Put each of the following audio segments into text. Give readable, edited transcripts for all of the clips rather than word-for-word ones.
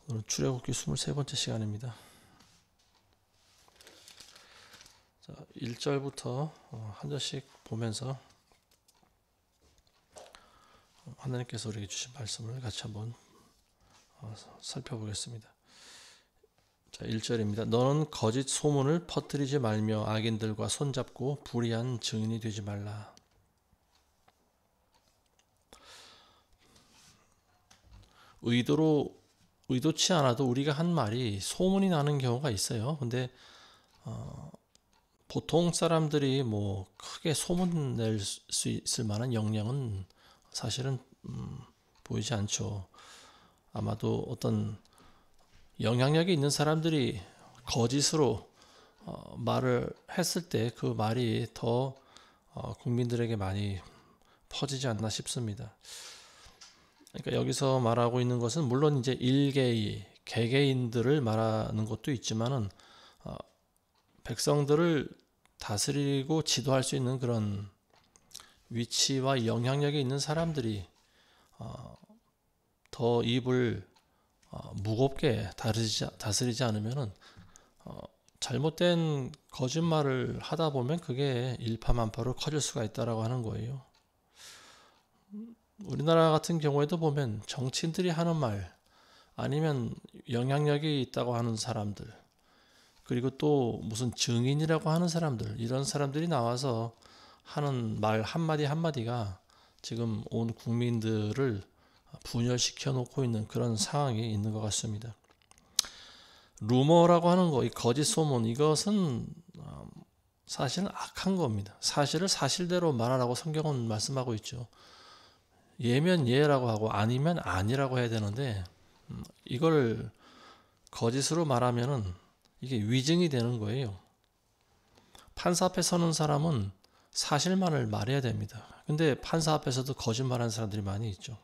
오늘 출애굽기 23번째 시간입니다. 자, 1절부터 한 절씩 보면서 하나님께서 우리에게 주신 말씀을 같이 한번 살펴보겠습니다. 자, 1절입니다. 너는 거짓 소문을 퍼뜨리지 말며 악인들과 손잡고 불의한 증인이 되지 말라. 의도치 않아도 우리가 한 말이 소문이 나는 경우가 있어요. 근데 보통 사람들이 뭐 크게 소문 낼 수 있을 만한 역량은 사실은 보이지 않죠. 아마도 어떤 영향력이 있는 사람들이 거짓으로 말을 했을 때 그 말이 더 국민들에게 많이 퍼지지 않나 싶습니다. 그러니까 여기서 말하고 있는 것은 물론 이제 일개의 개개인들을 말하는 것도 있지만은 백성들을 다스리고 지도할 수 있는 그런 위치와 영향력이 있는 사람들이 더 입을 무겁게 다스리지 않으면은 잘못된 거짓말을 하다 보면 그게 일파만파로 커질 수가 있다라고 하는 거예요. 우리나라 같은 경우에도 보면 정치인들이 하는 말 아니면 영향력이 있다고 하는 사람들 그리고 또 무슨 증인이라고 하는 사람들 이런 사람들이 나와서 하는 말 한마디 한마디가 지금 온 국민들을 분열시켜 놓고 있는 그런 상황이 있는 것 같습니다. 루머라고 하는 거, 이 거짓 소문 이것은 사실은 악한 겁니다. 사실을 사실대로 말하라고 성경은 말씀하고 있죠. 예면 예라고 하고 아니면 아니라고 해야 되는데 이걸 거짓으로 말하면은 이게 위증이 되는 거예요. 판사 앞에 서는 사람은 사실만을 말해야 됩니다. 근데 판사 앞에서도 거짓말하는 사람들이 많이 있죠.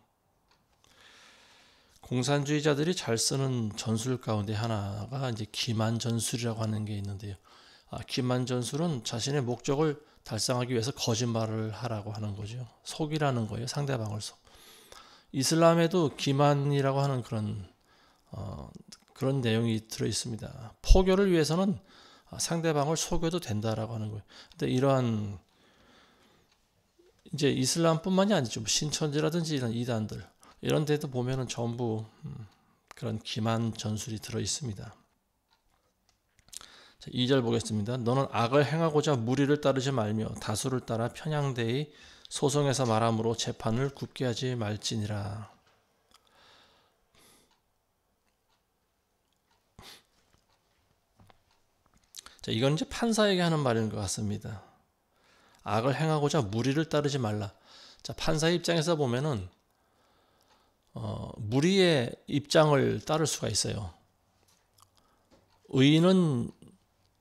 공산주의자들이 잘 쓰는 전술 가운데 하나가 이제 기만전술이라고 하는 게 있는데요. 기만전술은 자신의 목적을 달성하기 위해서 거짓말을 하라고 하는 거죠. 속이라는 거예요. 상대방을 속. 이슬람에도 기만이라고 하는 그런 내용이 들어 있습니다. 포교를 위해서는 상대방을 속여도 된다라고 하는 거예요. 근데 이러한 이제 이슬람뿐만이 아니죠. 신천지라든지 이런 이단들 이런 데도 보면은 전부 그런 기만 전술이 들어 있습니다. 2절 보겠습니다. 너는 악을 행하고자 무리를 따르지 말며 다수를 따라 편향되이 소송에서 말함으로 재판을 굽게 하지 말지니라. 자, 이건 이제 판사에게 하는 말인 것 같습니다. 악을 행하고자 무리를 따르지 말라. 자, 판사의 입장에서 보면은 무리의 입장을 따를 수가 있어요. 의인은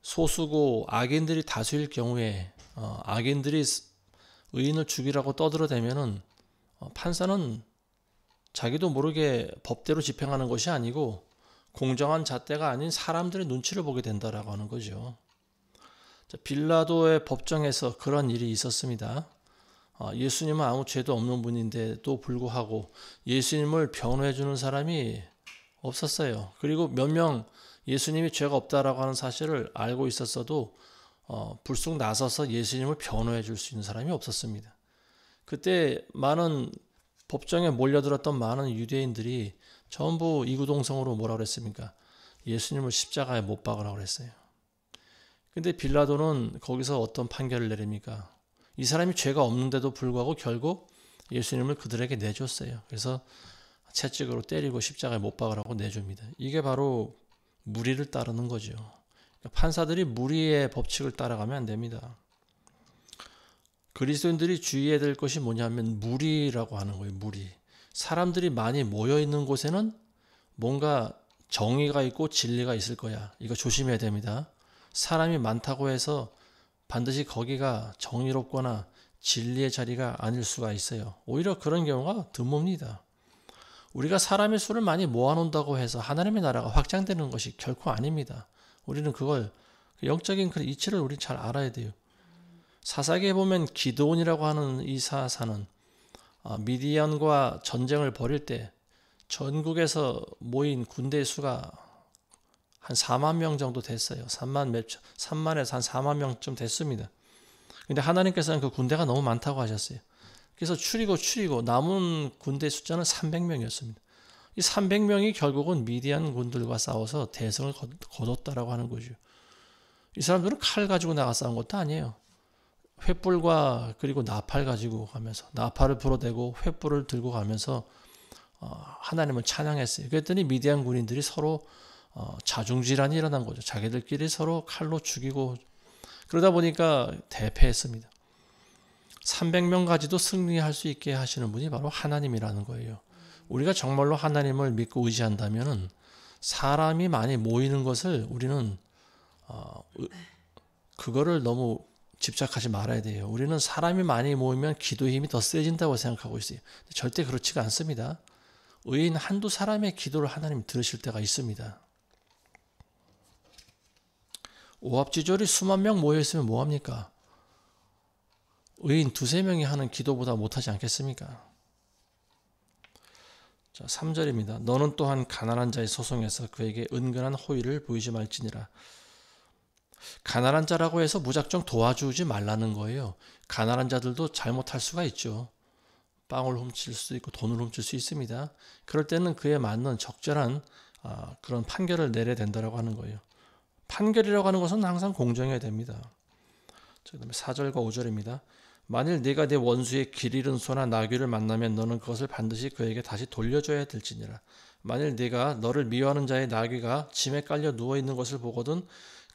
소수고 악인들이 다수일 경우에 악인들이 의인을 죽이라고 떠들어대면은 판사는 자기도 모르게 법대로 집행하는 것이 아니고 공정한 잣대가 아닌 사람들의 눈치를 보게 된다라고 하는 거죠. 자, 빌라도의 법정에서 그런 일이 있었습니다. 예수님은 아무 죄도 없는 분인데도 불구하고 예수님을 변호해 주는 사람이 없었어요. 그리고 몇 명 예수님이 죄가 없다라고 하는 사실을 알고 있었어도 불쑥 나서서 예수님을 변호해 줄 수 있는 사람이 없었습니다. 그때 많은 법정에 몰려들었던 많은 유대인들이 전부 이구동성으로 뭐라 그랬습니까? 예수님을 십자가에 못 박으라고 그랬어요. 근데 빌라도는 거기서 어떤 판결을 내립니까? 이 사람이 죄가 없는데도 불구하고 결국 예수님을 그들에게 내줬어요. 그래서 채찍으로 때리고 십자가에 못 박으라고 내줍니다. 이게 바로 무리를 따르는 거죠. 판사들이 무리의 법칙을 따라가면 안 됩니다. 그리스도인들이 주의해야 될 것이 뭐냐면 무리라고 하는 거예요. 무리. 사람들이 많이 모여 있는 곳에는 뭔가 정의가 있고 진리가 있을 거야. 이거 조심해야 됩니다. 사람이 많다고 해서 반드시 거기가 정의롭거나 진리의 자리가 아닐 수가 있어요. 오히려 그런 경우가 드뭅니다. 우리가 사람의 수를 많이 모아놓는다고 해서 하나님의 나라가 확장되는 것이 결코 아닙니다. 우리는 그걸 영적인 그 이치를 우리 잘 알아야 돼요. 사사기에 보면 기드온이라고 하는 이 사사는 미디안과 전쟁을 벌일 때 전국에서 모인 군대 수가 한 4만 명 정도 됐어요. 3만에서 한 4만 명쯤 됐습니다. 근데 하나님께서는 그 군대가 너무 많다고 하셨어요. 그래서 추리고 남은 군대 숫자는 300명이었습니다. 이 300명이 결국은 미디안 군들과 싸워서 대성을 거뒀다라고 하는 거죠. 이 사람들은 칼 가지고 나가 싸운 것도 아니에요. 횃불과 그리고 나팔 가지고 가면서 나팔을 불어대고 횃불을 들고 가면서 하나님을 찬양했어요. 그랬더니 미디안 군인들이 서로 자중질환이 일어난 거죠. 자기들끼리 서로 칼로 죽이고 그러다 보니까 대패했습니다. 300명까지도 승리할 수 있게 하시는 분이 바로 하나님이라는 거예요. 우리가 정말로 하나님을 믿고 의지한다면 사람이 많이 모이는 것을 우리는 그거를 너무 집착하지 말아야 돼요. 우리는 사람이 많이 모이면 기도의 힘이 더 세진다고 생각하고 있어요. 절대 그렇지가 않습니다. 의인 한두 사람의 기도를 하나님 들으실 때가 있습니다. 오합지졸이 수만 명 모여있으면 뭐합니까? 의인 두세 명이 하는 기도보다 못하지 않겠습니까? 자, 3절입니다. 너는 또한 가난한 자의 소송에서 그에게 은근한 호의를 보이지 말지니라. 가난한 자라고 해서 무작정 도와주지 말라는 거예요. 가난한 자들도 잘못할 수가 있죠. 빵을 훔칠 수도 있고 돈을 훔칠 수 있습니다. 그럴 때는 그에 맞는 적절한 그런 판결을 내려야 된다고 하는 거예요. 판결이라고 하는 것은 항상 공정해야 됩니다. 그 다음에 4절과 5절입니다. 만일 네가 네 원수의 길 잃은 소나 나귀를 만나면 너는 그것을 반드시 그에게 다시 돌려줘야 될지니라. 만일 네가 너를 미워하는 자의 나귀가 짐에 깔려 누워있는 것을 보거든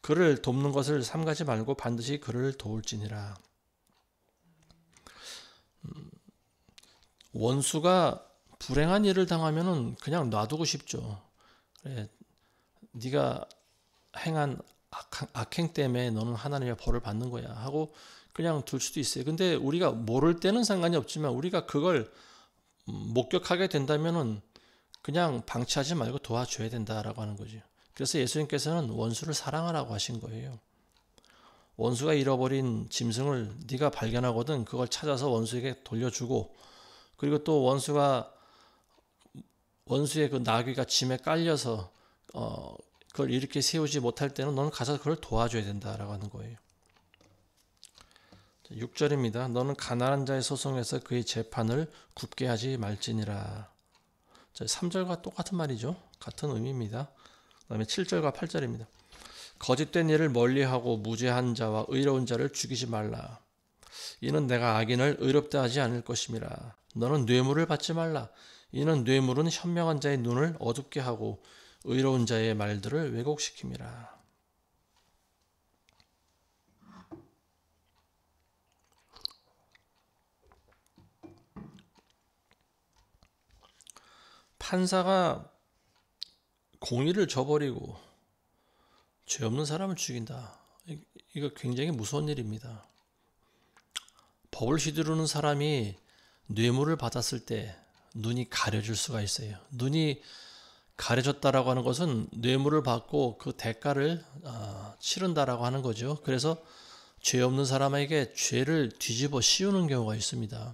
그를 돕는 것을 삼가지 말고 반드시 그를 도울지니라. 원수가 불행한 일을 당하면은 그냥 놔두고 싶죠. 그래, 네가 행한 악행 때문에 너는 하나님의 벌을 받는 거야 하고 그냥 둘 수도 있어요. 근데 우리가 모를 때는 상관이 없지만 우리가 그걸 목격하게 된다면은 그냥 방치하지 말고 도와줘야 된다라고 하는 거죠. 그래서 예수님께서는 원수를 사랑하라고 하신 거예요. 원수가 잃어버린 짐승을 네가 발견하거든 그걸 찾아서 원수에게 돌려주고 그리고 또 원수의 그 나귀가 짐에 깔려서 그걸 이렇게 세우지 못할 때는 너는 가서 그걸 도와줘야 된다라고 하는 거예요. 6절입니다. 너는 가난한 자의 소송에서 그의 재판을 굽게 하지 말지니라. 3절과 똑같은 말이죠. 같은 의미입니다. 그 다음에 7절과 8절입니다. 거짓된 일을 멀리하고 무죄한 자와 의로운 자를 죽이지 말라. 이는 내가 악인을 의롭다 하지 않을 것임이라. 너는 뇌물을 받지 말라. 이는 뇌물은 현명한 자의 눈을 어둡게 하고 의로운 자의 말들을 왜곡시킵니다. 판사가 공의를 저버리고 죄 없는 사람을 죽인다. 이거 굉장히 무서운 일입니다. 법을 휘두르는 사람이 뇌물을 받았을 때 눈이 가려질 수가 있어요. 눈이 가려졌다라고 하는 것은 뇌물을 받고 그 대가를 치른다라고 하는 거죠. 그래서 죄 없는 사람에게 죄를 뒤집어 씌우는 경우가 있습니다.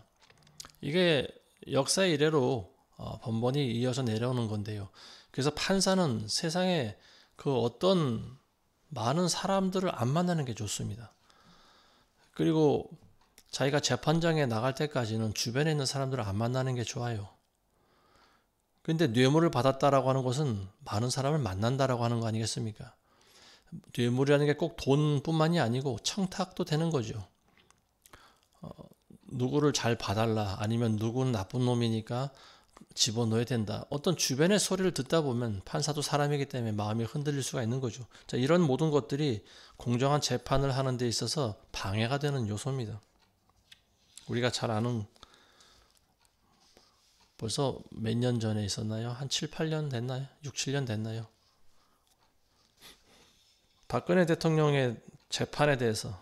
이게 역사의 이래로 번번이 이어서 내려오는 건데요. 그래서 판사는 세상에 그 어떤 많은 사람들을 안 만나는 게 좋습니다. 그리고 자기가 재판장에 나갈 때까지는 주변에 있는 사람들을 안 만나는 게 좋아요. 그런데 뇌물을 받았다라고 하는 것은 많은 사람을 만난다라고 하는 거 아니겠습니까? 뇌물이라는 게 꼭 돈뿐만이 아니고 청탁도 되는 거죠. 누구를 잘 봐달라 아니면 누구는 나쁜 놈이니까 집어넣어야 된다. 어떤 주변의 소리를 듣다 보면 판사도 사람이기 때문에 마음이 흔들릴 수가 있는 거죠. 자, 이런 모든 것들이 공정한 재판을 하는 데 있어서 방해가 되는 요소입니다. 우리가 잘 아는 벌써 몇 년 전에 있었나요? 한 7, 8년 됐나요? 6, 7년 됐나요? 박근혜 대통령의 재판에 대해서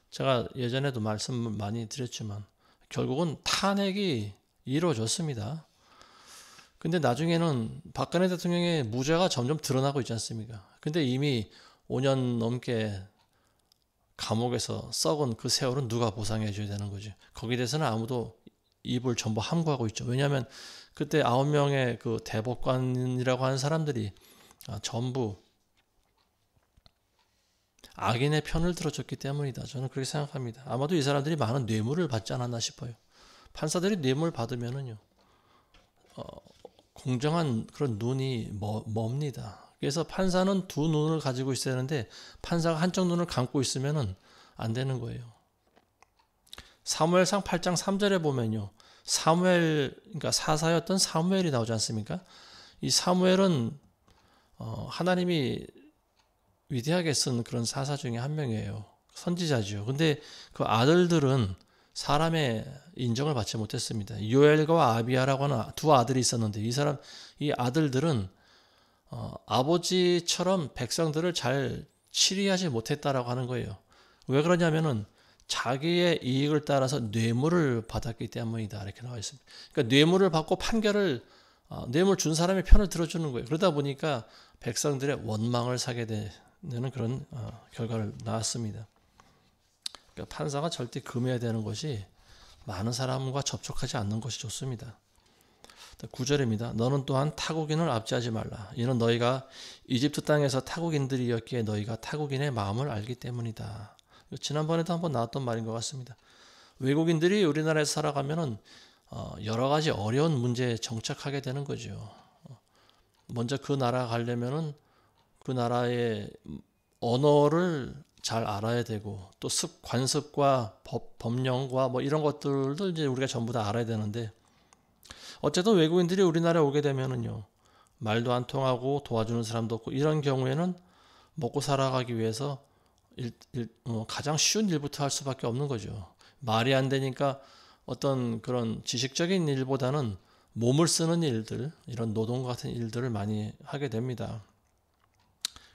제가 예전에도 말씀 많이 드렸지만 결국은 탄핵이 이루어졌습니다. 근데 나중에는 박근혜 대통령의 무죄가 점점 드러나고 있지 않습니까? 근데 이미 5년 넘게 감옥에서 썩은 그 세월은 누가 보상해 줘야 되는 거죠. 거기에 대해서는 아무도 입을 전부 함구하고 있죠. 왜냐하면 그때 9명의 그 대법관이라고 하는 사람들이 전부 악인의 편을 들어줬기 때문이다. 저는 그렇게 생각합니다. 아마도 이 사람들이 많은 뇌물을 받지 않았나 싶어요. 판사들이 뇌물 받으면은요, 공정한 그런 눈이 멉니다. 그래서 판사는 두 눈을 가지고 있어야 하는데 판사가 한쪽 눈을 감고 있으면은 안 되는 거예요. 사무엘상 8장 3절에 보면요, 그러니까 사사였던 사무엘이 나오지 않습니까? 이 사무엘은 하나님이 위대하게 쓴 그런 사사 중에 한 명이에요. 선지자죠. 근데 그 아들들은 사람의 인정을 받지 못했습니다. 요엘과 아비야라고 하는 두 아들이 있었는데 이 아들들은 아버지처럼 백성들을 잘 치리하지 못했다라고 하는 거예요. 왜 그러냐면은 자기의 이익을 따라서 뇌물을 받았기 때문이다, 이렇게 나와 있습니다. 그러니까 뇌물을 받고 뇌물 준 사람의 편을 들어주는 거예요. 그러다 보니까 백성들의 원망을 사게 되는 그런 결과를 낳았습니다. 그러니까 판사가 절대 금해야 되는 것이 많은 사람과 접촉하지 않는 것이 좋습니다. 9절입니다. 너는 또한 타국인을 압제하지 말라. 이는 너희가 이집트 땅에서 타국인들이었기에 너희가 타국인의 마음을 알기 때문이다. 지난번에도 한번 나왔던 말인 것 같습니다. 외국인들이 우리나라에서 살아가면은 여러 가지 어려운 문제에 정착하게 되는 거죠. 먼저 그 나라 가려면은 그 나라의 언어를 잘 알아야 되고, 또 관습과 법령과 뭐 이런 것들도 이제 우리가 전부 다 알아야 되는데, 어쨌든 외국인들이 우리나라에 오게 되면은요, 말도 안 통하고 도와주는 사람도 없고, 이런 경우에는 먹고 살아가기 위해서 가장 쉬운 일부터 할 수밖에 없는 거죠. 말이 안 되니까 어떤 그런 지식적인 일보다는 몸을 쓰는 일들, 이런 노동 같은 일들을 많이 하게 됩니다.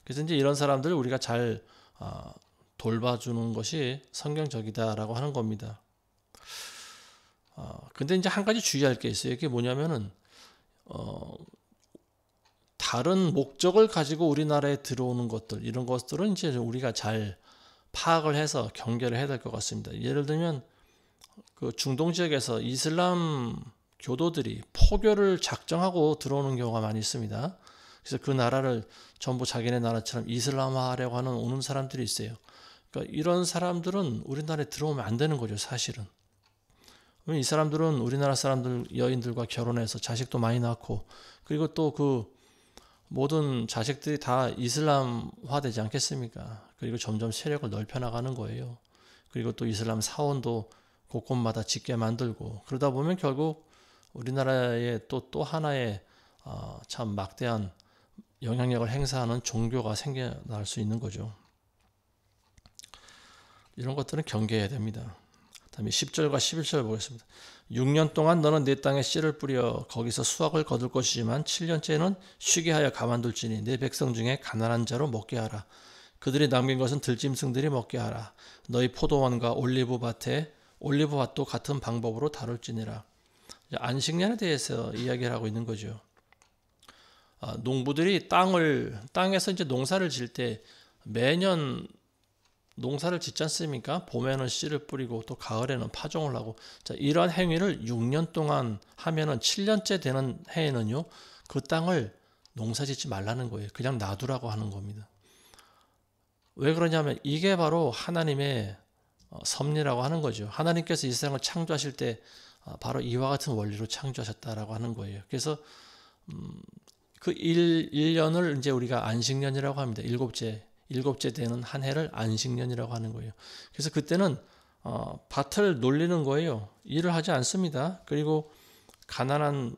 그래서 이제 이런 사람들을 우리가 잘 돌봐주는 것이 성경적이다라고 하는 겁니다. 근데 이제 한 가지 주의할 게 있어요. 이게 뭐냐면은 다른 목적을 가지고 우리나라에 들어오는 것들, 이런 것들은 이제 우리가 잘 파악을 해서 경계를 해야 될 것 같습니다. 예를 들면 그 중동 지역에서 이슬람 교도들이 포교를 작정하고 들어오는 경우가 많이 있습니다. 그래서 그 나라를 전부 자기네 나라처럼 이슬람화하려고 하는 오는 사람들이 있어요. 그러니까 이런 사람들은 우리나라에 들어오면 안 되는 거죠, 사실은. 이 사람들은 우리나라 사람들, 여인들과 결혼해서 자식도 많이 낳고, 그리고 또 그 모든 자식들이 다 이슬람화 되지 않겠습니까? 그리고 점점 세력을 넓혀 나가는 거예요. 그리고 또 이슬람 사원도 곳곳마다 짓게 만들고, 그러다 보면 결국 우리나라에 또 하나의 참 막대한 영향력을 행사하는 종교가 생겨날 수 있는 거죠. 이런 것들은 경계해야 됩니다. 다음에 10절과 11절 보겠습니다. 6년 동안 너는 내 땅에 씨를 뿌려 거기서 수확을 거둘 것이지만 7년째는 쉬게 하여 가만둘지니 내 백성 중에 가난한 자로 먹게 하라. 그들이 남긴 것은 들짐승들이 먹게 하라. 너희 포도원과 올리브밭도 같은 방법으로 다룰지니라. 안식년에 대해서 이야기를 하고 있는 거죠. 농부들이 땅에서 이제 농사를 질 때 매년 농사를 짓지 않습니까? 봄에는 씨를 뿌리고 또 가을에는 파종을 하고, 자, 이러한 행위를 6년 동안 하면은 7년째 되는 해에는요, 그 땅을 농사 짓지 말라는 거예요. 그냥 놔두라고 하는 겁니다. 왜 그러냐면 이게 바로 하나님의 섭리라고 하는 거죠. 하나님께서 이 세상을 창조하실 때 바로 이와 같은 원리로 창조하셨다라고 하는 거예요. 그래서 그 1년을 이제 우리가 안식년이라고 합니다. 일곱째 되는 한 해를 안식년이라고 하는 거예요. 그래서 그때는 밭을 놀리는 거예요. 일을 하지 않습니다. 그리고 가난한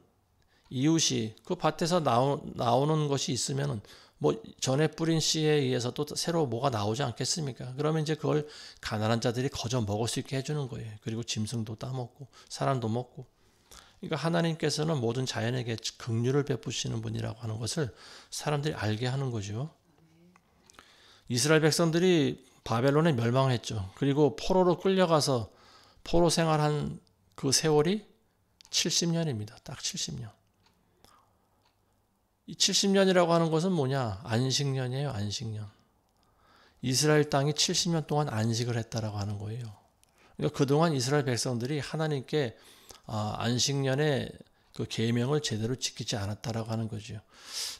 이웃이 그 밭에서 나오는 것이 있으면은 뭐 전에 뿌린 씨에 의해서 또 새로 뭐가 나오지 않겠습니까? 그러면 이제 그걸 가난한 자들이 거저 먹을 수 있게 해주는 거예요. 그리고 짐승도 따먹고 사람도 먹고. 그러니까 하나님께서는 모든 자연에게 긍휼을 베푸시는 분이라고 하는 것을 사람들이 알게 하는 거죠. 이스라엘 백성들이 바벨론에 멸망했죠. 그리고 포로로 끌려가서 포로 생활한 그 세월이 70년입니다. 딱 70년. 이 70년이라고 하는 것은 뭐냐? 안식년이에요. 안식년. 이스라엘 땅이 70년 동안 안식을 했다라고 하는 거예요. 그러니까 그동안 이스라엘 백성들이 하나님께 안식년에 그 계명을 제대로 지키지 않았다라고 하는 거죠.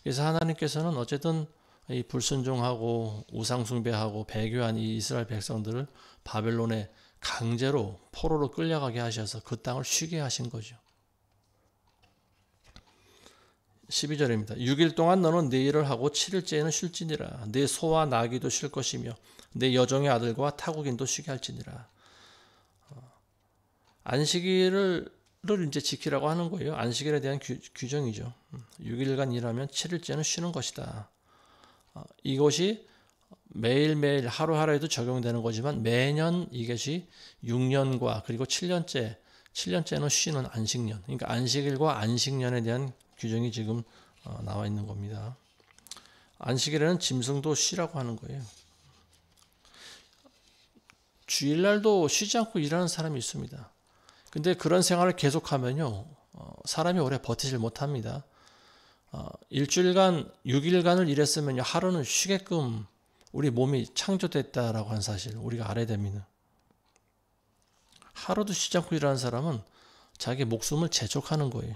그래서 하나님께서는 어쨌든 이 불순종하고 우상 숭배하고 배교한 이 이스라엘 백성들을 바벨론에 강제로 포로로 끌려가게 하셔서 그 땅을 쉬게 하신 거죠. 12절입니다. 6일 동안 너는 네 일을 하고 7일째에는 쉴지니라. 네 소와 나귀도 쉴 것이며 내 여종의 아들과 타국인도 쉬게 할지니라. 안식일을 이제 지키라고 하는 거예요. 안식일에 대한 규정이죠. 6일간 일하면 7일째는 쉬는 것이다. 이것이 매일매일 하루하루에도 적용되는 거지만 매년 이것이 6년과 그리고 7년째는 쉬는 안식년. 그러니까 안식일과 안식년에 대한 규정이 지금 나와 있는 겁니다. 안식일에는 짐승도 쉬라고 하는 거예요. 주일날도 쉬지 않고 일하는 사람이 있습니다. 근데 그런 생활을 계속하면요, 사람이 오래 버티질 못합니다. 일주일간, 6일간을 일했으면요, 하루는 쉬게끔 우리 몸이 창조됐다라고 하는 사실 우리가 알아야 됩니다. 하루도 쉬지 않고 일하는 사람은 자기 목숨을 재촉하는 거예요.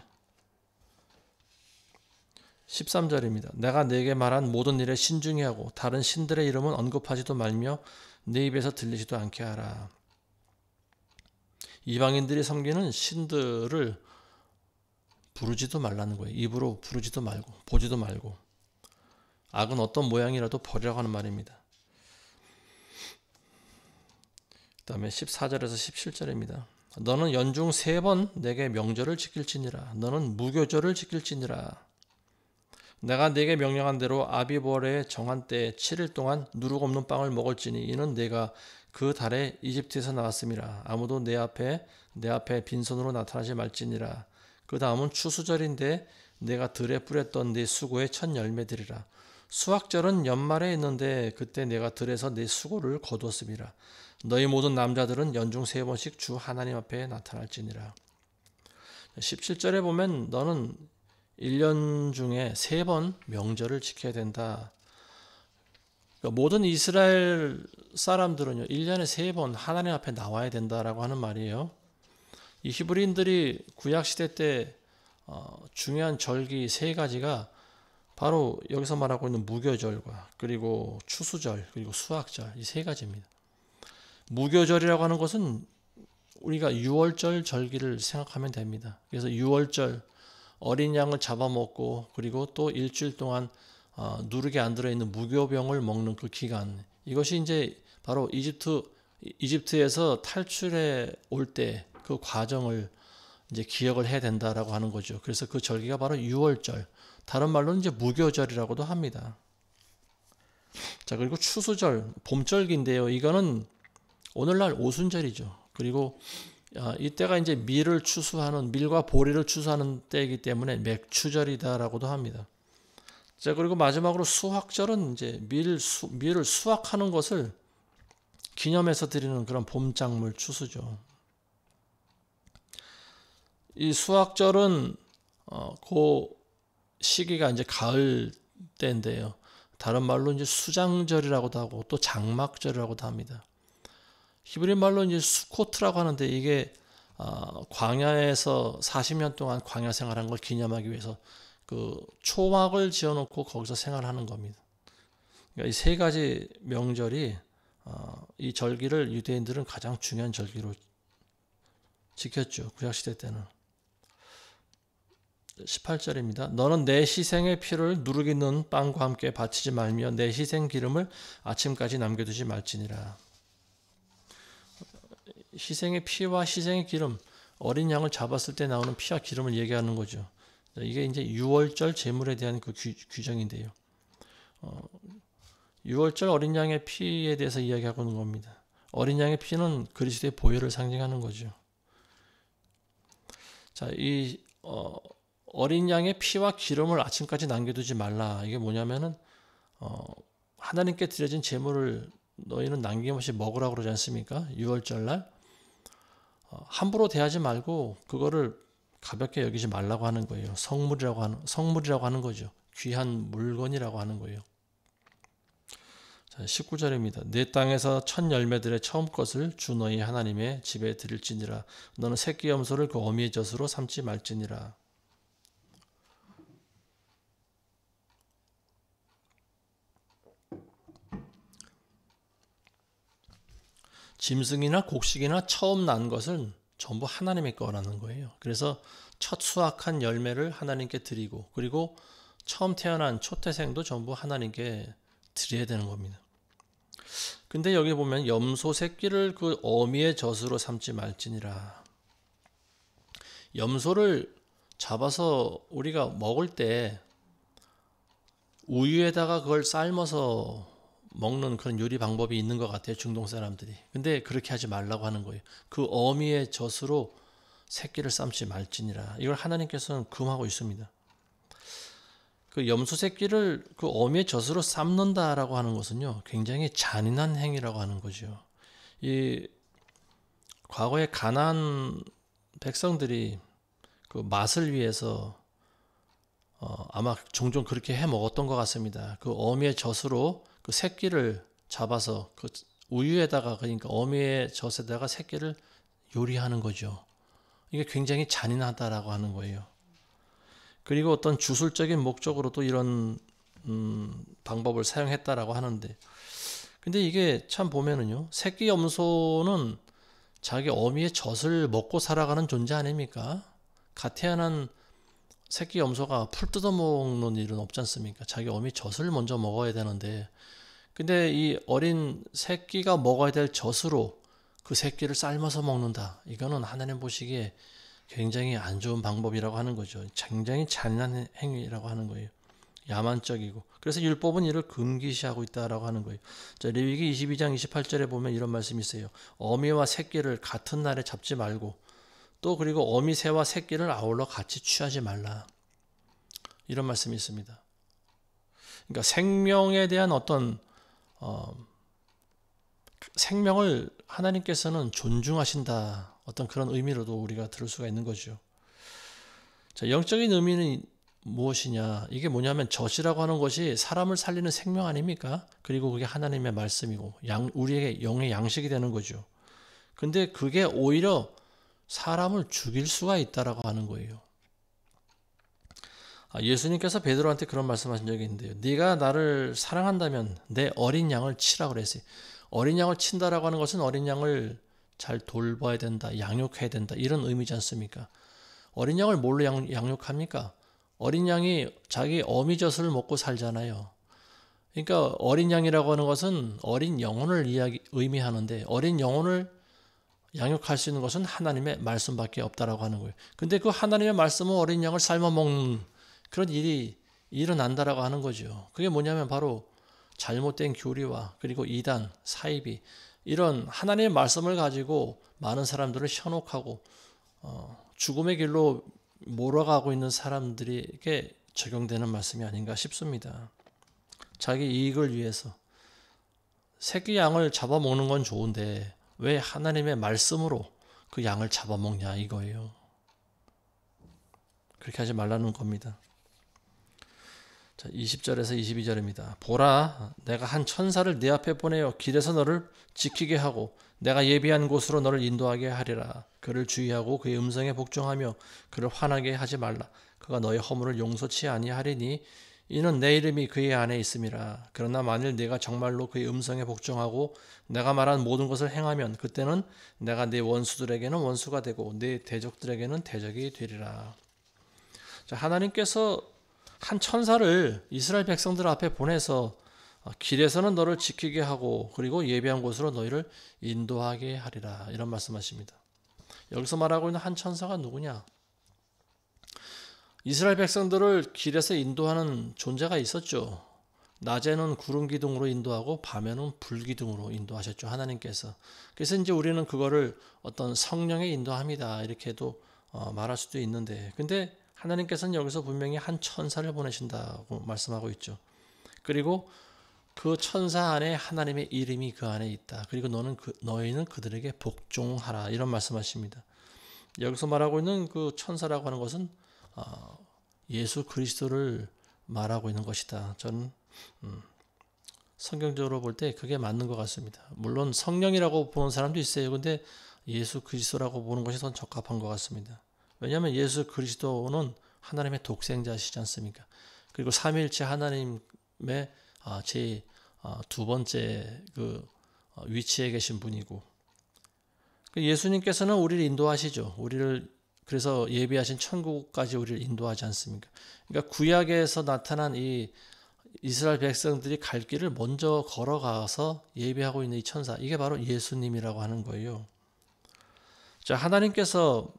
13절입니다. 내가 네게 말한 모든 일에 신중히 하고 다른 신들의 이름은 언급하지도 말며 네 입에서 들리지도 않게 하라. 이방인들이 섬기는 신들을 부르지도 말라는 거예요. 입으로 부르지도 말고 보지도 말고 악은 어떤 모양이라도 버리라고 하는 말입니다. 그 다음에 14절에서 17절입니다. 너는 연중 3번 내게 명절을 지킬지니라. 너는 무교절을 지킬지니라. 내가 네게 명령한 대로 아비벌의 정한 때에 7일 동안 누룩 없는 빵을 먹을지니 이는 내가 그 달에 이집트에서 나왔음이라. 아무도 내 앞에 빈손으로 나타나지 말지니라. 그 다음은 추수절인데 내가 들에 뿌렸던 네 수고의 첫 열매들이라. 수확절은 연말에 있는데 그때 내가 들에서 네 수고를 거두었음이라. 너희 모든 남자들은 연중 3번씩 주 하나님 앞에 나타날지니라. 17절에 보면 너는 1년 중에 3번 명절을 지켜야 된다. 그러니까 모든 이스라엘 사람들은요, 1년에 3번 하나님 앞에 나와야 된다라고 하는 말이에요. 이 히브리인들이 구약시대 때 중요한 절기 3가지가 바로 여기서 말하고 있는 무교절과 그리고 추수절 그리고 수확절 이 3가지입니다. 무교절이라고 하는 것은 우리가 유월절 절기를 생각하면 됩니다. 그래서 유월절 어린 양을 잡아먹고 그리고 또 일주일 동안 누룩이 안 들어있는 무교병을 먹는 그 기간, 이것이 이제 바로 이집트에서 탈출해 올 때 그 과정을 이제 기억을 해야 된다라고 하는 거죠. 그래서 그 절기가 바로 유월절, 다른 말로는 이제 무교절이라고도 합니다. 자, 그리고 추수절, 봄절기인데요. 이거는 오늘날 오순절이죠. 그리고 이때가 이제 밀과 보리를 추수하는 때이기 때문에 맥추절이다라고도 합니다. 자, 그리고 마지막으로 수확절은 이제 밀을 수확하는 것을 기념해서 드리는 그런 봄작물 추수죠. 이 수확절은 그 시기가 이제 가을 때인데요. 다른 말로 이제 수장절이라고도 하고 또 장막절이라고도 합니다. 히브리 말로 이제 수코트라고 하는데 이게 광야에서 40년 동안 광야 생활한 걸 기념하기 위해서 그 초막을 지어놓고 거기서 생활하는 겁니다. 그러니까 이 3가지 명절이 이 절기를 유대인들은 가장 중요한 절기로 지켰죠. 구약시대 때는. 18절입니다. 너는 내 희생의 피를 누룩 있는 빵과 함께 바치지 말며 내 희생 기름을 아침까지 남겨두지 말지니라. 희생의 피와 희생의 기름, 어린 양을 잡았을 때 나오는 피와 기름을 얘기하는 거죠. 이게 이제 유월절 제물에 대한 그 규정인데요. 유월절 어린 양의 피에 대해서 이야기하고 있는 겁니다. 어린 양의 피는 그리스도의 보혈을 상징하는 거죠. 자, 이 어린 양의 피와 기름을 아침까지 남겨두지 말라. 이게 뭐냐면은 하나님께 드려진 제물을 너희는 남김없이 먹으라고 그러지 않습니까? 유월절날 함부로 대하지 말고 그거를 가볍게 여기지 말라고 하는 거예요. 성물이라고 하는 거죠. 귀한 물건이라고 하는 거예요. 자, 19절입니다. 내 땅에서 첫 열매들의 처음 것을 주 너희 하나님의 집에 드릴지니라. 너는 새끼 염소를 그 어미의 젖으로 삼지 말지니라. 짐승이나 곡식이나 처음 난 것은 전부 하나님의 거라는 거예요. 그래서 첫 수확한 열매를 하나님께 드리고, 그리고 처음 태어난 초태생도 전부 하나님께 드려야 되는 겁니다. 근데 여기 보면 염소 새끼를 그 어미의 젖으로 삼지 말지니라. 염소를 잡아서 우리가 먹을 때 우유에다가 그걸 삶아서 먹는 그런 요리 방법이 있는 것 같아요, 중동 사람들이. 근데 그렇게 하지 말라고 하는 거예요. 그 어미의 젖으로 새끼를 삶지 말지니라. 이걸 하나님께서는 금하고 있습니다. 그 염소 새끼를 그 어미의 젖으로 삶는다라고 하는 것은요, 굉장히 잔인한 행위라고 하는 거죠. 이 과거에 가나안 백성들이 그 맛을 위해서 아마 종종 그렇게 해 먹었던 것 같습니다. 그 어미의 젖으로 그 새끼를 잡아서 그 우유에다가, 그러니까 어미의 젖에다가 새끼를 요리하는 거죠. 이게 굉장히 잔인하다라고 하는 거예요. 그리고 어떤 주술적인 목적으로도 이런 방법을 사용했다라고 하는데, 근데 이게 참 보면은요, 새끼 염소는 자기 어미의 젖을 먹고 살아가는 존재 아닙니까? 갓 태어난 새끼 염소가 풀 뜯어먹는 일은 없지 않습니까? 자기 어미 젖을 먼저 먹어야 되는데, 근데 이 어린 새끼가 먹어야 될 젖으로 그 새끼를 삶아서 먹는다. 이거는 하나님 보시기에 굉장히 안 좋은 방법이라고 하는 거죠. 굉장히 잔인한 행위라고 하는 거예요. 야만적이고. 그래서 율법은 이를 금기시하고 있다라고 하는 거예요. 자, 레위기 22장 28절에 보면 이런 말씀이 있어요. 어미와 새끼를 같은 날에 잡지 말고, 또 그리고 어미 새와 새끼를 아울러 같이 취하지 말라. 이런 말씀이 있습니다. 그러니까 생명에 대한 어떤 생명을 하나님께서는 존중하신다. 어떤 그런 의미로도 우리가 들을 수가 있는 거죠. 자, 영적인 의미는 무엇이냐? 이게 뭐냐면 젖이라고 하는 것이 사람을 살리는 생명 아닙니까? 그리고 그게 하나님의 말씀이고 우리에게 영의 양식이 되는 거죠. 근데 그게 오히려 사람을 죽일 수가 있다라고 하는 거예요. 예수님께서 베드로한테 그런 말씀하신 적이 있는데요. 네가 나를 사랑한다면 내 어린 양을 치라고 그랬어요. 어린 양을 친다라고 하는 것은 어린 양을 잘 돌봐야 된다, 양육해야 된다, 이런 의미지 않습니까? 어린 양을 뭘로 양육합니까? 어린 양이 자기 어미 젖을 먹고 살잖아요. 그러니까 어린 양이라고 하는 것은 어린 영혼을 의미하는데, 어린 영혼을 양육할 수 있는 것은 하나님의 말씀밖에 없다라고 하는 거예요. 근데 그 하나님의 말씀은 어린 양을 삶아 먹는 그런 일이 일어난다라고 하는 거죠. 그게 뭐냐면 바로 잘못된 교리와 그리고 이단, 사이비, 이런 하나님의 말씀을 가지고 많은 사람들을 현혹하고 죽음의 길로 몰아가고 있는 사람들에게 적용되는 말씀이 아닌가 싶습니다. 자기 이익을 위해서 새끼 양을 잡아먹는 건 좋은데 왜 하나님의 말씀으로 그 양을 잡아먹냐 이거예요. 그렇게 하지 말라는 겁니다. 자, 20절에서 22절입니다. 보라, 내가 한 천사를 네 앞에 보내어 길에서 너를 지키게 하고 내가 예비한 곳으로 너를 인도하게 하리라. 그를 주의하고 그의 음성에 복종하며 그를 화나게 하지 말라. 그가 너의 허물을 용서치 아니하리니 이는 내 이름이 그의 안에 있음이라. 그러나 만일 네가 정말로 그의 음성에 복종하고 내가 말한 모든 것을 행하면 그때는 내가 네 원수들에게는 원수가 되고 네 대적들에게는 대적이 되리라. 자, 하나님께서 한 천사를 이스라엘 백성들 앞에 보내서 길에서는 너를 지키게 하고 그리고 예비한 곳으로 너희를 인도하게 하리라. 이런 말씀하십니다. 여기서 말하고 있는 한 천사가 누구냐? 이스라엘 백성들을 길에서 인도하는 존재가 있었죠. 낮에는 구름 기둥으로 인도하고 밤에는 불 기둥으로 인도하셨죠, 하나님께서. 그래서 이제 우리는 그거를 어떤 성령의 인도함이다 이렇게도 말할 수도 있는데, 근데 하나님께서는 여기서 분명히 한 천사를 보내신다고 말씀하고 있죠. 그리고 그 천사 안에 하나님의 이름이 그 안에 있다. 그리고 너희는 그들에게 복종하라. 이런 말씀하십니다. 여기서 말하고 있는 그 천사라고 하는 것은 예수 그리스도를 말하고 있는 것이다. 저는 성경적으로 볼 때 그게 맞는 것 같습니다. 물론 성령이라고 보는 사람도 있어요. 근데 예수 그리스도라고 보는 것이 더 적합한 것 같습니다. 왜냐하면 예수 그리스도는 하나님의 독생자시지 않습니까? 그리고 삼위일체 하나님의 제 두 번째 그 위치에 계신 분이고, 예수님께서는 우리를 인도하시죠. 우리를 그래서 예비하신 천국까지 우리를 인도하지 않습니까? 그러니까 구약에서 나타난 이 이스라엘 백성들이 갈 길을 먼저 걸어가서 예비하고 있는 이 천사, 이게 바로 예수님이라고 하는 거예요. 자, 하나님께서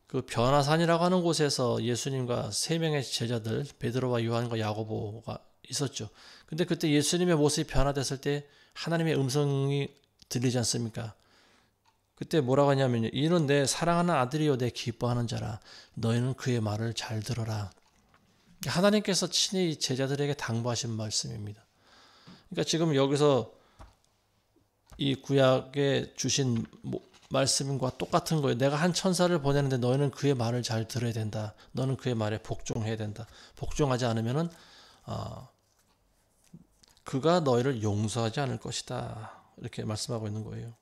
그 변화산이라고 하는 곳에서 예수님과 세 명의 제자들 베드로와 요한과 야고보가 있었죠. 근데 그때 예수님의 모습이 변화됐을 때 하나님의 음성이 들리지 않습니까? 그때 뭐라고 하냐면요. 이는 내 사랑하는 아들이요 내 기뻐하는 자라. 너희는 그의 말을 잘 들어라. 하나님께서 친히 제자들에게 당부하신 말씀입니다. 그러니까 지금 여기서 이 구약에 주신 말씀과 똑같은 거예요. 내가 한 천사를 보내는데 너희는 그의 말을 잘 들어야 된다. 너는 그의 말에 복종해야 된다. 복종하지 않으면은 그가 너희를 용서하지 않을 것이다. 이렇게 말씀하고 있는 거예요.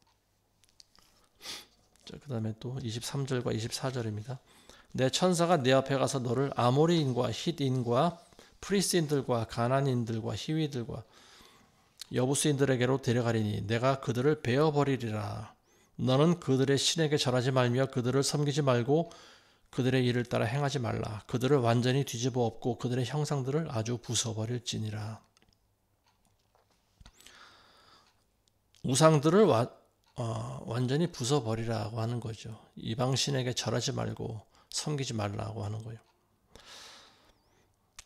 자, 그다음에 또 23절과 24절입니다. 내 천사가 내 앞에 가서 너를 아모리인과 힛인과 프리스인들과 가나안인들과 히위들과 여부스인들에게로 데려가리니 내가 그들을 베어버리리라. 너는 그들의 신에게 절하지 말며 그들을 섬기지 말고 그들의 일을 따라 행하지 말라. 그들을 완전히 뒤집어 엎고 그들의 형상들을 아주 부숴버릴지니라. 우상들을 완전히 부숴버리라고 하는 거죠. 이방 신에게 절하지 말고 섬기지 말라고 하는 거예요.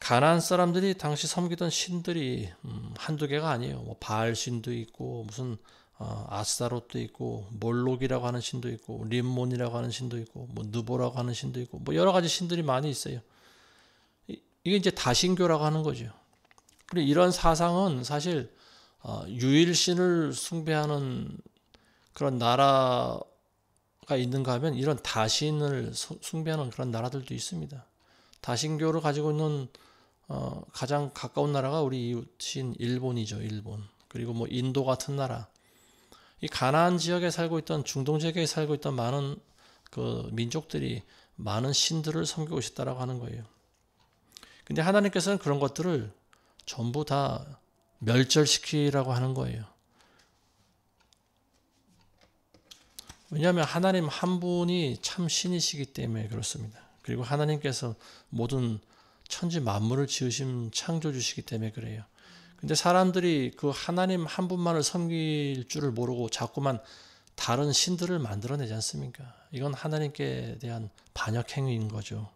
가나안 사람들이 당시 섬기던 신들이 한두 개가 아니에요. 뭐 바알 신도 있고 무슨 아스타롯도 있고 몰록이라고 하는 신도 있고 림몬이라고 하는 신도 있고 뭐 느보라고 하는 신도 있고 뭐 여러 가지 신들이 많이 있어요. 이게 이제 다신교라고 하는 거죠. 그리고 이런 사상은 사실 유일신을 숭배하는 그런 나라가 있는가 하면 이런 다신을 숭배하는 그런 나라들도 있습니다. 다신교를 가지고 있는 가장 가까운 나라가 우리 이웃인 일본이죠. 일본. 그리고 뭐 인도 같은 나라. 이 가나안 지역에 살고 있던 중동 지역에 살고 있던 많은 그 민족들이 많은 신들을 섬기고 있었다라고 하는 거예요. 근데 하나님께서는 그런 것들을 전부 다 멸절시키라고 하는 거예요. 왜냐하면 하나님 한 분이 참 신이시기 때문에 그렇습니다. 그리고 하나님께서 모든 천지 만물을 지으신 창조주시기 때문에 그래요. 근데 사람들이 그 하나님 한 분만을 섬길 줄을 모르고 자꾸만 다른 신들을 만들어내지 않습니까? 이건 하나님께 대한 반역 행위인 거죠.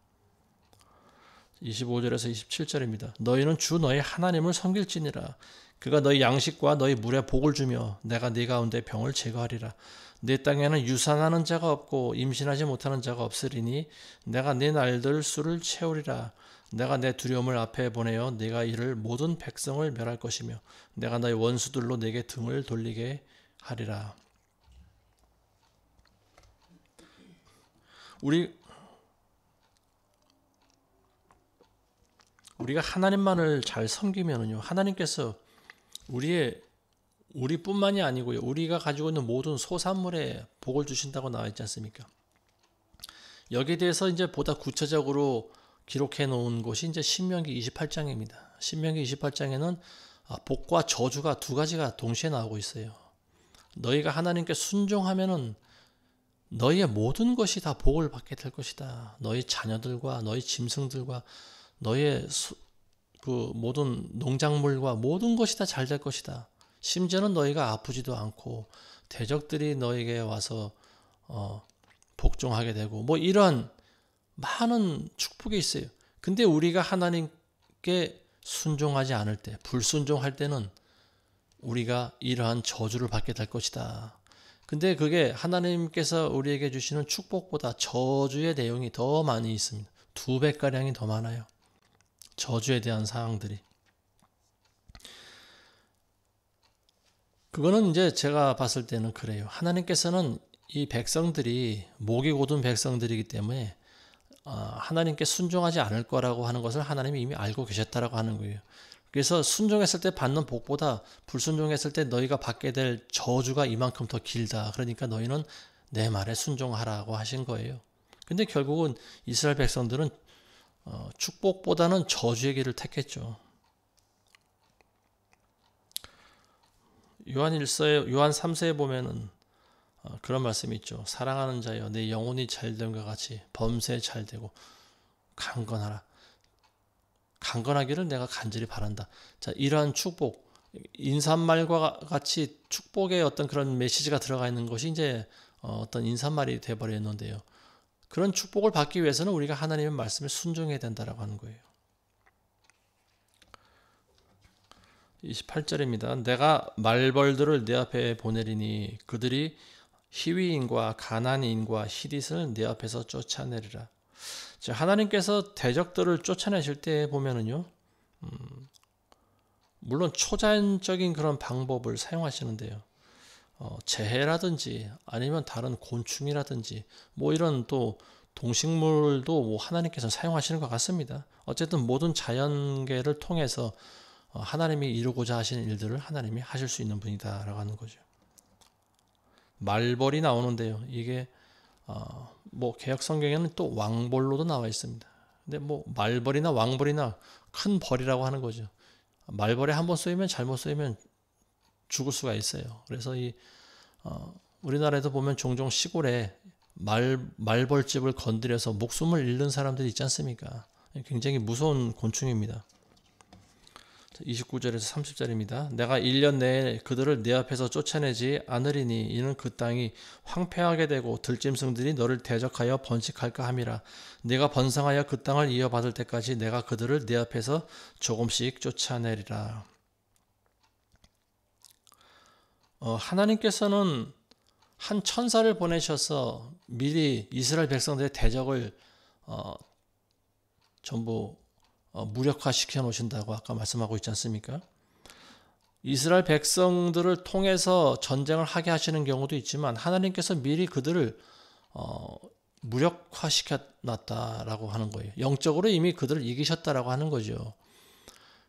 25절에서 27절입니다. 너희는 주 너희 하나님을 섬길지니라. 그가 너희 양식과 너희 물에 복을 주며 내가 네 가운데 병을 제거하리라. 내 땅에는 유산하는 자가 없고 임신하지 못하는 자가 없으리니 내가 네 날들 수를 채우리라. 내가 내 두려움을 앞에 보내어 내가 이를 모든 백성을 멸할 것이며 내가 너희 원수들로 내게 등을 돌리게 하리라. 우리가 하나님만을 잘 섬기면은요, 하나님께서 우리뿐만이 아니고요, 우리가 가지고 있는 모든 소산물에 복을 주신다고 나와 있지 않습니까? 여기에 대해서 이제 보다 구체적으로 기록해 놓은 곳이 이제 신명기 28장입니다. 신명기 28장에는 복과 저주가 두 가지가 동시에 나오고 있어요. 너희가 하나님께 순종하면은 너희의 모든 것이 다 복을 받게 될 것이다. 너희 자녀들과 너희 짐승들과 너희의 그 모든 농작물과 모든 것이 다 잘 될 것이다. 심지어는 너희가 아프지도 않고 대적들이 너에게 와서 복종하게 되고 뭐 이런 많은 축복이 있어요. 근데 우리가 하나님께 순종하지 않을 때, 불순종할 때는 우리가 이러한 저주를 받게 될 것이다. 근데 그게 하나님께서 우리에게 주시는 축복보다 저주의 내용이 더 많이 있습니다. 2배가량이 더 많아요. 저주에 대한 사항들이. 그거는 이제 제가 봤을 때는 그래요. 하나님께서는 이 백성들이 목이 고든 백성들이기 때문에 하나님께 순종하지 않을 거라고 하는 것을 하나님이 이미 알고 계셨다라고 하는 거예요. 그래서 순종했을 때 받는 복보다 불순종했을 때 너희가 받게 될 저주가 이만큼 더 길다. 그러니까 너희는 내 말에 순종하라고 하신 거예요. 근데 결국은 이스라엘 백성들은 축복보다는 저주의 길을 택했죠. 요한 3세에 보면은 그런 말씀이 있죠. 사랑하는 자여 내 영혼이 잘됨과 같이 범사에 잘되고 강건하라. 강건하기를 내가 간절히 바란다. 자, 이러한 축복, 인사말과 같이 축복의 어떤 그런 메시지가 들어가 있는 것이 이제 어떤 인사말이 되어버렸는데요. 그런 축복을 받기 위해서는 우리가 하나님의 말씀에 순종해야 된다라고 하는 거예요. 28절입니다. 내가 말벌들을 내 앞에 보내리니 그들이 히위인과 가나안인과 히릿을 내 앞에서 쫓아내리라. 자, 하나님께서 대적들을 쫓아내실 때 보면은요, 물론 초자연적인 그런 방법을 사용하시는데요. 재해라든지 아니면 다른 곤충이라든지 뭐 이런 또 동식물도 뭐 하나님께서 사용하시는 것 같습니다. 어쨌든 모든 자연계를 통해서 하나님이 이루고자 하시는 일들을 하나님이 하실 수 있는 분이다라고 하는 거죠. 말벌이 나오는데요. 이게 뭐 개역 성경에는 또 왕벌로도 나와 있습니다. 근데 뭐 말벌이나 왕벌이나 큰 벌이라고 하는 거죠. 말벌에 한번 쏘이면 잘못 쏘이면 죽을 수가 있어요. 그래서 이 우리나라에도 보면 종종 시골에 말벌집을 건드려서 목숨을 잃는 사람들이 있지 않습니까? 굉장히 무서운 곤충입니다. 29절에서 30절입니다. 내가 1년 내에 그들을 내 앞에서 쫓아내지 않으리니 이는 그 땅이 황폐하게 되고 들짐승들이 너를 대적하여 번식할까 함이라. 내가 번성하여 그 땅을 이어받을 때까지 내가 그들을 내 앞에서 조금씩 쫓아내리라. 하나님께서는 한 천사를 보내셔서 미리 이스라엘 백성들의 대적을 전부 무력화시켜 놓으신다고 아까 말씀하고 있지 않습니까? 이스라엘 백성들을 통해서 전쟁을 하게 하시는 경우도 있지만 하나님께서 미리 그들을 무력화시켜 놨다라고 하는 거예요. 영적으로 이미 그들을 이기셨다라고 하는 거죠.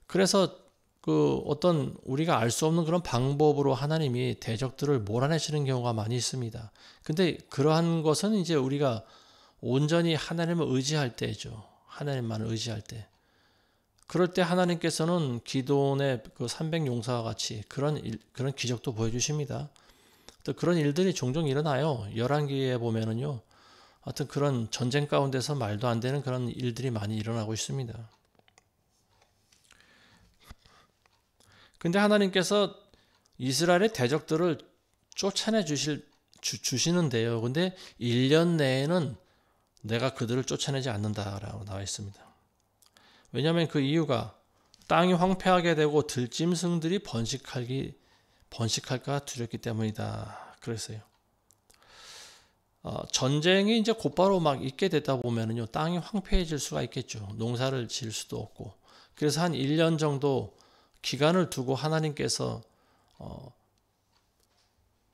그래서 그 어떤 우리가 알 수 없는 그런 방법으로 하나님이 대적들을 몰아내시는 경우가 많이 있습니다. 근데 그러한 것은 이제 우리가 온전히 하나님을 의지할 때죠. 하나님만을 의지할 때. 그럴 때 하나님께서는 기도원의 그 300용사와 같이 그런 기적도 보여주십니다. 또 그런 일들이 종종 일어나요. 열왕기에 보면은요, 하여튼 그런 전쟁 가운데서 말도 안 되는 그런 일들이 많이 일어나고 있습니다. 근데 하나님께서 이스라엘의 대적들을 쫓아내 주시는데요. 근데 1년 내에는 내가 그들을 쫓아내지 않는다라고 나와 있습니다. 왜냐하면 그 이유가 땅이 황폐하게 되고 들짐승들이 번식할까 두렵기 때문이다. 그랬어요. 전쟁이 이제 곧바로 막 있게 되다 보면은요, 땅이 황폐해질 수가 있겠죠. 농사를 지을 수도 없고. 그래서 한 1년 정도 기간을 두고 하나님께서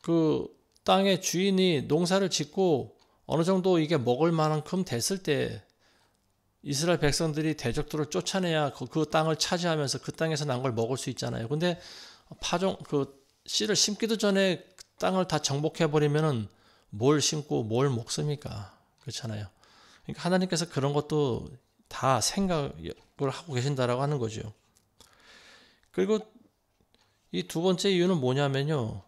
그 땅의 주인이 농사를 짓고 어느 정도 이게 먹을 만큼 됐을 때 이스라엘 백성들이 대적들을 쫓아내야 그 땅을 차지하면서 그 땅에서 난 걸 먹을 수 있잖아요. 근데 그 씨를 심기도 전에 땅을 다 정복해 버리면은 뭘 심고 뭘 먹습니까? 그렇잖아요. 그러니까 하나님께서 그런 것도 다 생각을 하고 계신다라고 하는 거죠. 그리고 이 두 번째 이유는 뭐냐면요.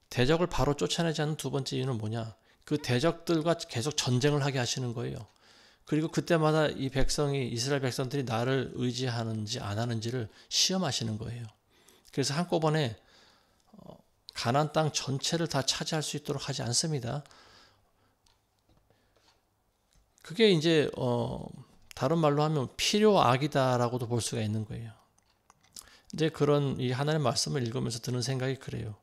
대적을 바로 쫓아내지 않는 두 번째 이유는 뭐냐? 그 대적들과 계속 전쟁을 하게 하시는 거예요. 그리고 그때마다 이 백성이 이스라엘 백성들이 나를 의지하는지 안 하는지를 시험하시는 거예요. 그래서 한꺼번에 가나안 땅 전체를 다 차지할 수 있도록 하지 않습니다. 그게 이제 다른 말로 하면 필요악이다라고도 볼 수가 있는 거예요. 이제 그런 이 하나님의 말씀을 읽으면서 드는 생각이 그래요.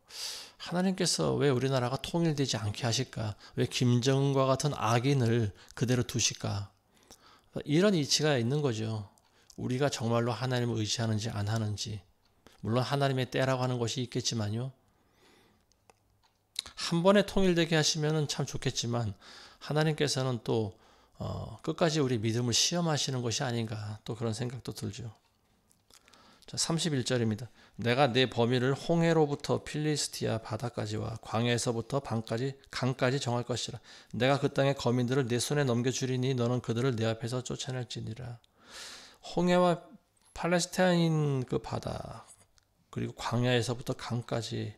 하나님께서 왜 우리나라가 통일되지 않게 하실까? 왜 김정은과 같은 악인을 그대로 두실까? 이런 이치가 있는 거죠. 우리가 정말로 하나님을 의지하는지 안 하는지. 물론 하나님의 때라고 하는 것이 있겠지만요. 한 번에 통일되게 하시면 참 좋겠지만 하나님께서는 또 끝까지 우리 믿음을 시험하시는 것이 아닌가 또 그런 생각도 들죠. 자, 31절입니다. 내가 내 범위를 홍해로부터 필리스티아 바다까지와 광야에서부터 강까지 정할 것이라. 내가 그 땅의 거민들을 내 손에 넘겨주리니 너는 그들을 내 앞에서 쫓아낼지니라. 홍해와 팔레스타인 그 바다 그리고 광야에서부터 강까지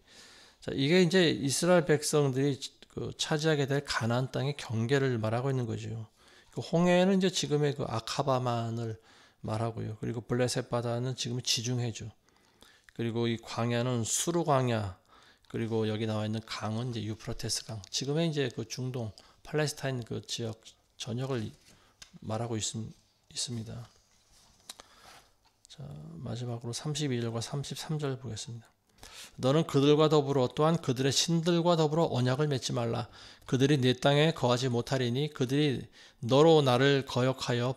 자, 이게 이제 이스라엘 백성들이 그 차지하게 될 가나안 땅의 경계를 말하고 있는 거죠. 그 홍해는 이제 지금의 그 아카바만을 말하고요. 그리고 블레셋 바다는 지금의 지중해죠. 그리고 이 광야는 수르 광야, 그리고 여기 나와 있는 강은 이제 유프라테스 강. 지금의 이제 그 중동 팔레스타인 그 지역 전역을 말하고 있습니다. 자, 마지막으로 32절과 33절 보겠습니다. 너는 그들과 더불어 또한 그들의 신들과 더불어 언약을 맺지 말라. 그들이 내 땅에 거하지 못하리니 그들이 너로 나를 거역하여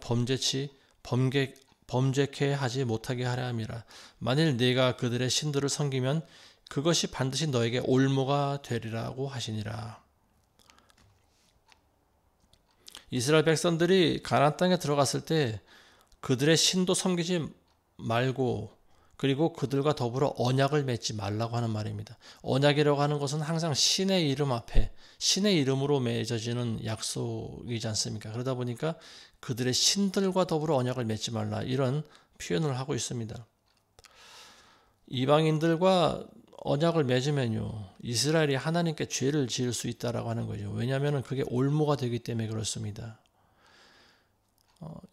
범죄케 하지 못하게 하려 함이라. 만일 네가 그들의 신들을 섬기면 그것이 반드시 너에게 올무가 되리라고 하시니라. 이스라엘 백성들이 가나안 땅에 들어갔을 때 그들의 신도 섬기지 말고, 그리고 그들과 더불어 언약을 맺지 말라고 하는 말입니다. 언약이라고 하는 것은 항상 신의 이름 앞에 신의 이름으로 맺어지는 약속이지 않습니까? 그러다 보니까 그들의 신들과 더불어 언약을 맺지 말라, 이런 표현을 하고 있습니다. 이방인들과 언약을 맺으면요, 이스라엘이 하나님께 죄를 지을 수 있다라고 하는 거죠. 왜냐하면 그게 올무가 되기 때문에 그렇습니다.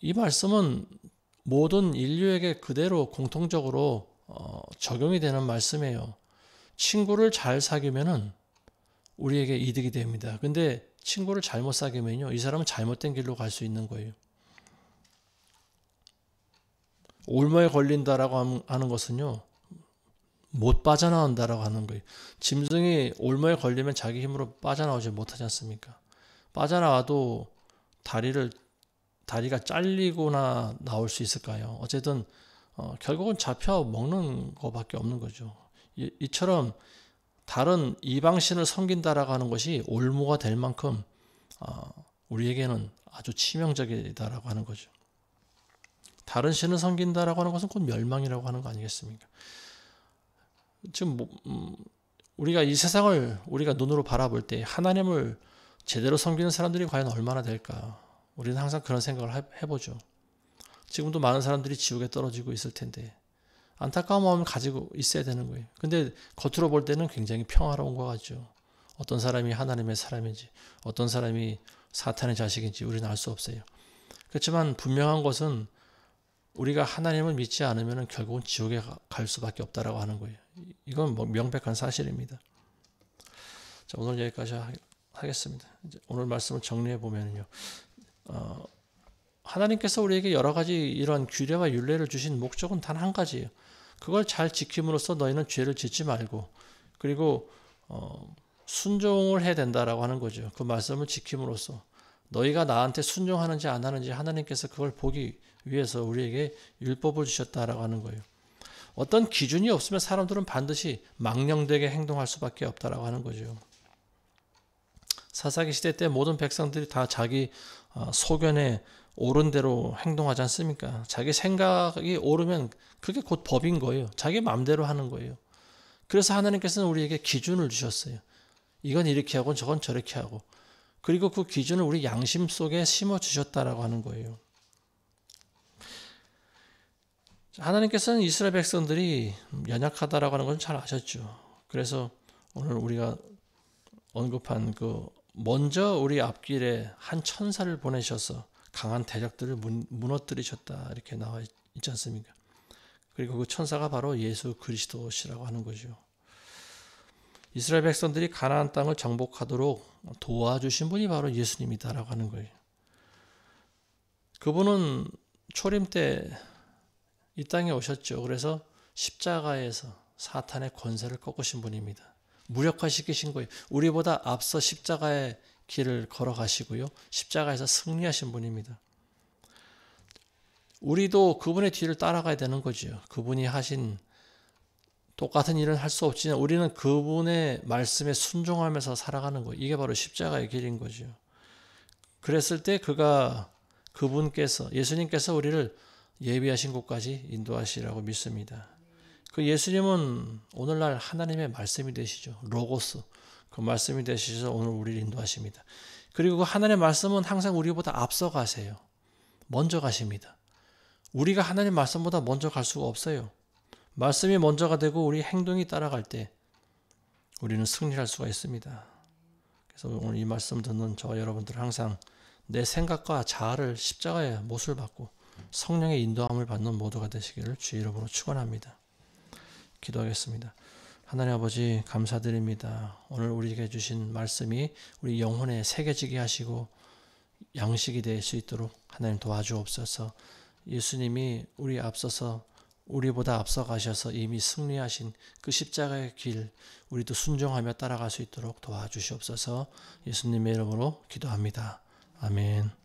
이 말씀은 모든 인류에게 그대로 공통적으로 적용이 되는 말씀이에요. 친구를 잘 사귀면은 우리에게 이득이 됩니다. 근데 친구를 잘못 사귀면요, 이 사람은 잘못된 길로 갈 수 있는 거예요. 올무에 걸린다라고 하는 것은요, 못 빠져나온다라고 하는 거예요. 짐승이 올무에 걸리면 자기 힘으로 빠져나오지 못하지 않습니까? 빠져나와도 다리가 잘리거나 나올 수 있을까요? 어쨌든 결국은 잡혀 먹는 것밖에 없는 거죠. 이처럼 다른 이방신을 섬긴다라고 하는 것이 올무가 될 만큼 우리에게는 아주 치명적이다라고 하는 거죠. 다른 신을 섬긴다라고 하는 것은 곧 멸망이라고 하는 거 아니겠습니까? 지금 우리가 이 세상을 우리가 눈으로 바라볼 때 하나님을 제대로 섬기는 사람들이 과연 얼마나 될까? 우리는 항상 그런 생각을 해보죠. 지금도 많은 사람들이 지옥에 떨어지고 있을 텐데 안타까운 마음을 가지고 있어야 되는 거예요. 근데 겉으로 볼 때는 굉장히 평화로운 것 같죠. 어떤 사람이 하나님의 사람인지, 어떤 사람이 사탄의 자식인지 우리는 알 수 없어요. 그렇지만 분명한 것은 우리가 하나님을 믿지 않으면 결국은 지옥에 갈 수밖에 없다라고 하는 거예요. 이건 명백한 사실입니다. 자, 오늘 여기까지 하겠습니다. 이제 오늘 말씀을 정리해 보면요, 하나님께서 우리에게 여러 가지 이런 규례와 율례를 주신 목적은 단 한 가지예요. 그걸 잘 지킴으로써 너희는 죄를 짓지 말고, 그리고 순종을 해야 된다라고 하는 거죠. 그 말씀을 지킴으로써 너희가 나한테 순종하는지 안 하는지 하나님께서 그걸 보기 위해서 우리에게 율법을 주셨다라고 하는 거예요. 어떤 기준이 없으면 사람들은 반드시 망령되게 행동할 수밖에 없다라고 하는 거죠. 사사기 시대 때 모든 백성들이 다 자기 소견에 옳은 대로 행동하지 않습니까? 자기 생각이 옳으면 그게 곧 법인 거예요. 자기 마음대로 하는 거예요. 그래서 하나님께서는 우리에게 기준을 주셨어요. 이건 이렇게 하고 저건 저렇게 하고, 그리고 그 기준을 우리 양심 속에 심어 주셨다라고 하는 거예요. 하나님께서는 이스라엘 백성들이 연약하다라고 하는 건 잘 아셨죠. 그래서 오늘 우리가 언급한 먼저 우리 앞길에 한 천사를 보내셔서 강한 대적들을 무너뜨리셨다, 이렇게 나와 있지 않습니까? 그리고 그 천사가 바로 예수 그리스도시라고 하는 거죠. 이스라엘 백성들이 가나안 땅을 정복하도록 도와주신 분이 바로 예수님이다라고 하는 거예요. 그분은 초림 때 이 땅에 오셨죠. 그래서 십자가에서 사탄의 권세를 꺾으신 분입니다. 무력화시키신 거예요. 우리보다 앞서 십자가의 길을 걸어가시고요, 십자가에서 승리하신 분입니다. 우리도 그분의 뒤를 따라가야 되는 거죠. 그분이 하신 똑같은 일은 할 수 없지만 우리는 그분의 말씀에 순종하면서 살아가는 거예요. 이게 바로 십자가의 길인 거죠. 그랬을 때 예수님께서 우리를 예비하신 곳까지 인도하시라고 믿습니다. 그 예수님은 오늘날 하나님의 말씀이 되시죠. 로고스, 그 말씀이 되시셔서 오늘 우리를 인도하십니다. 그리고 그 하나님의 말씀은 항상 우리보다 앞서 가세요. 먼저 가십니다. 우리가 하나님 말씀보다 먼저 갈 수가 없어요. 말씀이 먼저가 되고 우리 행동이 따라갈 때 우리는 승리할 수가 있습니다. 그래서 오늘 이 말씀 듣는 저와 여러분들 항상 내 생각과 자아를 십자가에 못을 받고 성령의 인도함을 받는 모두가 되시기를 주의 이름으로 축원합니다. 기도하겠습니다. 하나님 아버지 감사드립니다. 오늘 우리에게 주신 말씀이 우리 영혼에 새겨지게 하시고 양식이 될 수 있도록 하나님 도와주옵소서. 예수님이 우리 앞서서 우리보다 앞서가셔서 이미 승리하신 그 십자가의 길 우리도 순종하며 따라갈 수 있도록 도와주시옵소서. 예수님의 이름으로 기도합니다. 아멘.